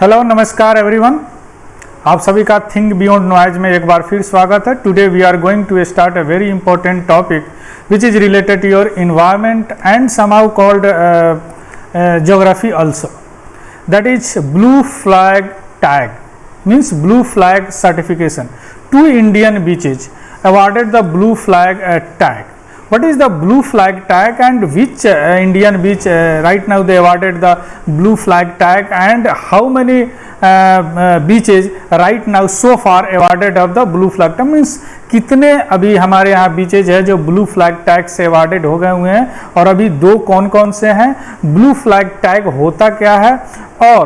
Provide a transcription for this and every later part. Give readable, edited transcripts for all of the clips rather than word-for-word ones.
Hello नमस्कार everyone, आप सभी का थिंक बियॉन्ड नॉइज में एक बार फिर स्वागत है। Today we are going to start a very important topic which is related to your environment and somehow called geography also. That is blue flag tag, means blue flag certification. 2 Indian beaches awarded the blue flag tag. What is the blue flag tag and which Indian beach right now they awarded the blue flag tag, and how many beaches right now so far awarded of the blue flag tag, means कितने अभी हमारे यहाँ beaches है जो blue flag tag से awarded हो गए हुए हैं, और अभी 2 कौन कौन से हैं, ब्लू फ्लैग टैग होता क्या है, और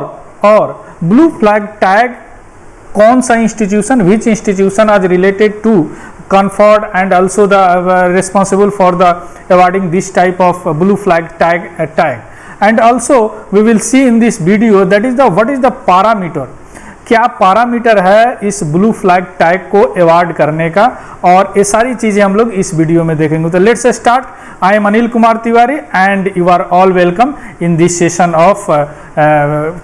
ब्लू फ्लैग टैग कौन सा institution, which institution are related to conferred and also the responsible for the awarding this type of blue flag tag, and also we will see in this video that is the what is the parameter, क्या parameter है इस blue flag tag को award करने का, और ये सारी चीजें हम लोग इस वीडियो में देखेंगे। तो let's start. I am Anil Kumar Tiwari and you are all welcome in this session of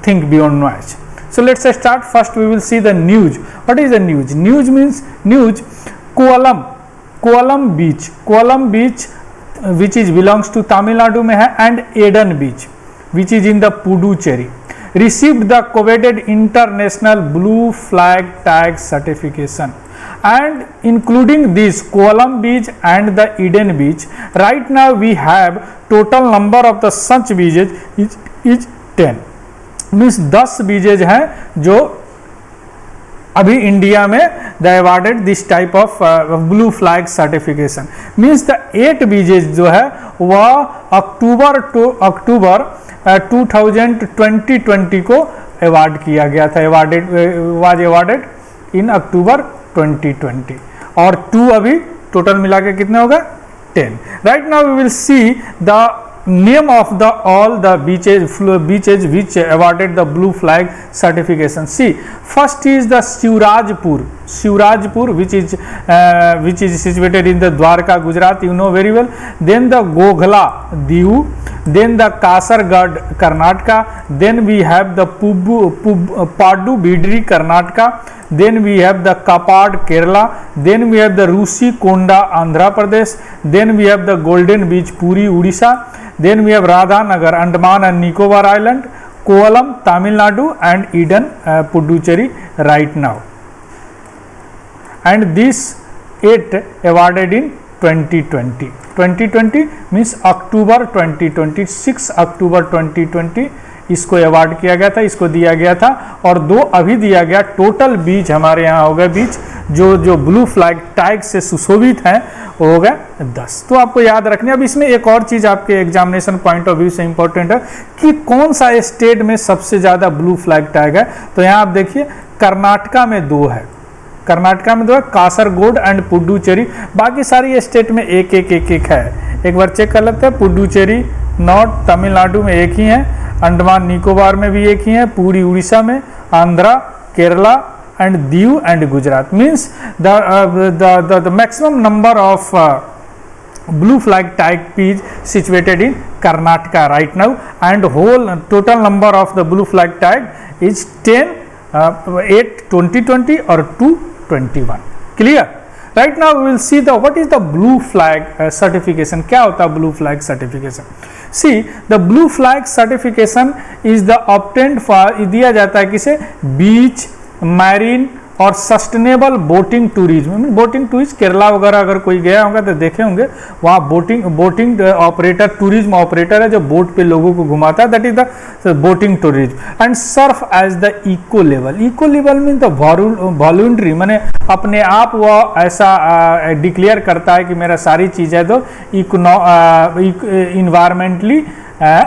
think beyond noise. So let's start. First we will see the news. What is the news? News means news. Kollam beach which is belongs to Tamil Nadu में है, and Eden Beach which is in the Puducherry received the coveted international blue flag tag certification, and including this Kolam Beach and the Eden Beach, right now we have total number of the such beaches is 10, means 10 beaches हैं जो अभी India में the awarded this type of blue flag certification, means the 8 beaches जो है वह अक्टूबर 2020 को award किया गया था, वाज अवार्डेड इन अक्टूबर 2020, और 2 अभी टोटल मिला के कितने हो गए 10। Right now we will see the name of the all the beaches which awarded the blue flag certification. See, first is the Shivrajpur which is situated in the Dwarka, Gujarat, you know very well. Then the Gogla, Diu, then the Kasaragod, Karnataka, then we have the Padu Bidri, Karnataka, then we have the Kapad, Kerala, then we have the Rusi Konda, Andhra Pradesh, then we have the Golden Beach, Puri, Odisha, then we have Radhanagar, Andaman and Nicobar Island, Kolam, Tamil Nadu, and Eden, Puducherry right now. And these 8 awarded in 2020. 2020 means October 2020, 6 October 2020 इसको award किया गया था, इसको दिया गया था, और 2 अभी दिया गया। टोटल बीच हमारे यहाँ हो गए बीच जो ब्लू फ्लैग टैग से सुशोभित हैं वो हो गए 10। तो आपको याद रखने। अब इसमें एक और चीज़ आपके एग्जामिनेशन पॉइंट ऑफ व्यू से इंपॉर्टेंट है कि कौन सा स्टेट में सबसे ज़्यादा ब्लू फ्लैग टैग है। तो यहाँ आप देखिए कर्नाटका में 2 है, कासरगोड एंड पुडुचेरी, बाकी सारी स्टेट में एक है। एक बार चेक कर लेते हैं। पुडुचेरी नॉर्थ तमिलनाडु में एक ही है, अंडमान निकोबार में भी एक ही है, पूरी उड़ीसा में, Andhra, Kerala and Diu and Gujarat, means the maximum number of blue flag tag is situated in Karnataka right now, and whole total number of the blue flag tag is 10, 8 2020 or 2 21. Clear? Right now we will see the what is the blue flag certification. क्या होता है blue flag certification? See, the blue flag certification is the obtained for, दिया जाता है किसे, बीच, marine और sustainable boating tourism. Boating tourism Kerala वगैरह अगर कोई गया होगा तो देखे होंगे, वहाँ बोटिंग ऑपरेटर, टूरिज्म ऑपरेटर है जो बोट पे लोगों को घुमाता है, that is the boating tourism. And surf as the eco level mean the voluntary, माने अपने आप वो ऐसा डिक्लेयर करता है कि मेरा सारी चीज़ें तो इन्वायरमेंटली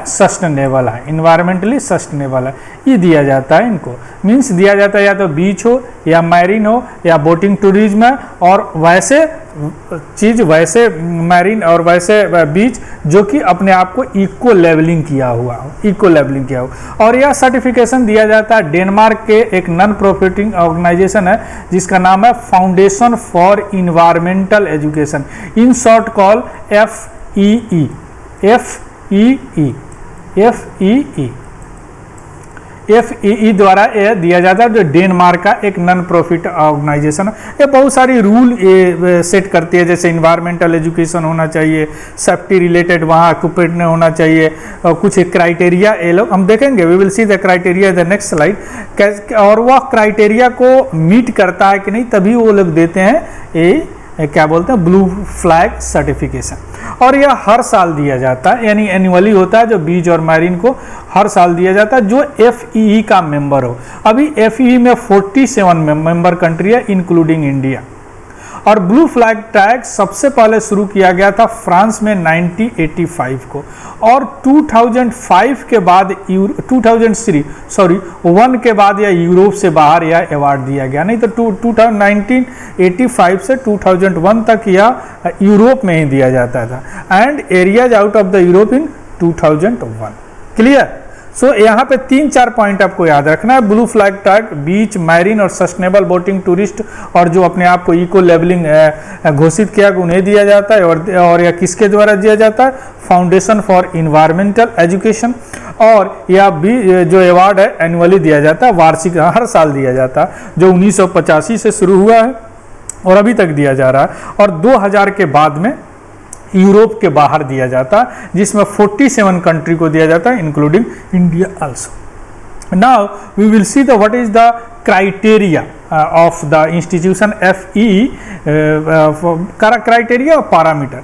सस्टेनेबल है, इन्वायरमेंटली सस्टेनेबल है, ये दिया जाता है इनको। मीन्स दिया जाता है या तो बीच हो या मैरीन हो या बोटिंग टूरिज्म है, और वैसे चीज़ वैसे मैरीन और वैसे बीच जो कि अपने आप को इको लेवलिंग किया हुआ हो। और यह सर्टिफिकेशन दिया जाता है डेनमार्क के एक नॉन प्रॉफिटिंग ऑर्गेनाइजेशन है जिसका नाम है foundation for environmental education, in short call FEE। FEE द्वारा यह दिया जाता है, जो डेनमार्क का एक नॉन प्रॉफिट ऑर्गेनाइजेशन है। ये बहुत सारी रूल सेट करती है, जैसे इन्वायरमेंटल एजुकेशन होना चाहिए, सेफ्टी रिलेटेड वहाँ इक्विपमेंट होना चाहिए, और कुछ क्राइटेरिया ये लोग हम देखेंगे, we will see the criteria the next slide, और वह क्राइटेरिया को मीट करता है कि नहीं, तभी वो लोग देते हैं ये क्या बोलते हैं, ब्लू फ्लैग सर्टिफिकेशन। और यह हर साल दिया जाता है, यानी एनुअली होता है, जो बीच और मैरीन को हर साल दिया जाता है, जो FEE का मेंबर हो। अभी FEE में 47 मेंबर कंट्री है, इंक्लूडिंग इंडिया। और ब्लू फ्लैग टैग सबसे पहले शुरू किया गया था फ्रांस में 1985 को, और 2005 के बाद 2001 के बाद यह यूरोप से बाहर यह अवार्ड दिया गया, नहीं तो 1985 से 2001 तक यह यूरोप में ही दिया जाता था, and areas out of the Europe in 2001। Clear? So यहाँ पे 3-4 पॉइंट आपको याद रखना है। Blue flag tag beach, marine और सस्टेनेबल बोटिंग टूरिस्ट, और जो अपने आप को इको लेबलिंग घोषित किया उन्हें दिया जाता है। और यह किसके द्वारा दिया जाता है? Foundation for environmental education. और यह भी जो अवार्ड है एनुअली दिया जाता है, वार्षिक हर साल दिया जाता है, जो 1985 से शुरू हुआ है और अभी तक दिया जा रहा है। और 2000 के बाद में यूरोप के बाहर दिया जाता है, जिसमें 47 कंट्री को दिया जाता है, including India also. Now we will see the what is the criteria of the institution FEE criteria or parameter.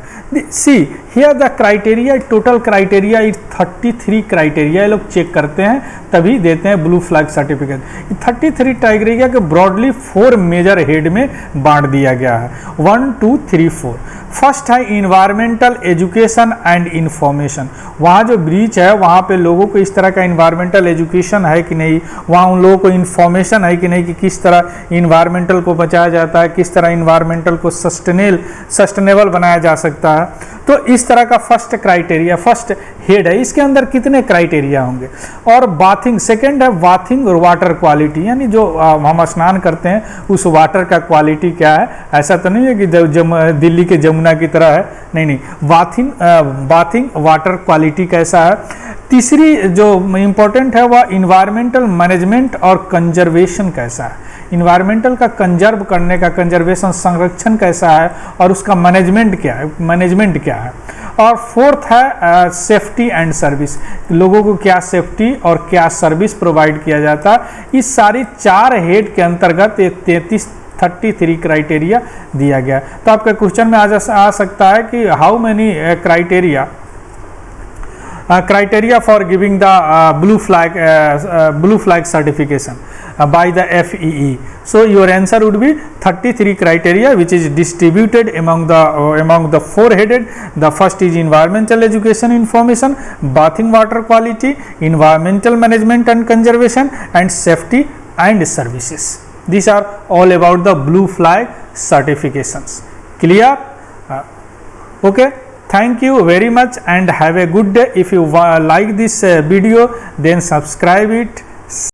See here the criteria, total criteria is 33 criteria, ये लोग चेक करते हैं तभी देते हैं ब्लू फ्लैग सर्टिफिकेट। 33 क्राइटेरिया के broadly 4 major head में बांट दिया गया है, 1 2 3 4। फर्स्ट है इन्वायरमेंटल एजुकेशन एंड इंफॉर्मेशन। वहाँ जो ब्रीच है वहाँ पे लोगों को इस तरह का इन्वायरमेंटल एजुकेशन है कि नहीं, वहाँ उन लोगों को इन्फॉर्मेशन है कि नहीं कि किस तरह इन्वायरमेंटल को बचाया जाता है, किस तरह इन्वायरमेंटल को सस्टेनेबल बनाया जा सकता है। तो इस तरह का फर्स्ट क्राइटेरिया, फर्स्ट हेड है, इसके अंदर कितने क्राइटेरिया होंगे। और बाथिंग, सेकेंड है बाथिंग और वाटर क्वालिटी, यानी जो हम स्नान करते हैं उस वाटर का क्वालिटी क्या है। ऐसा तो नहीं है कि दिल्ली के जमुना की तरह है, नहीं, बाथिंग वाटर क्वालिटी कैसा है। तीसरी जो इम्पोर्टेंट है वह इन्वायरमेंटल मैनेजमेंट और कंजर्वेशन कैसा है, इन्वायरमेंटल का कंजर्व करने का, कंजर्वेशन संरक्षण कैसा है, और उसका मैनेजमेंट क्या है। और फोर्थ है सेफ्टी एंड सर्विस, लोगों को क्या सेफ्टी और क्या सर्विस प्रोवाइड किया जाता है। इस सारी 4 हेड के अंतर्गत 33 क्राइटेरिया दिया गया। तो आपके क्वेश्चन में आ सकता है कि how many criteria for giving the blue flag certification by the FEE. So your answer would be 33 criteria, which is distributed among the 4 headed. The first is environmental education information, bathing water quality, environmental management and conservation, and safety and services. These are all about the blue flag certifications. Clear? Okay. Thank you very much and have a good day. If you like this video, then subscribe it.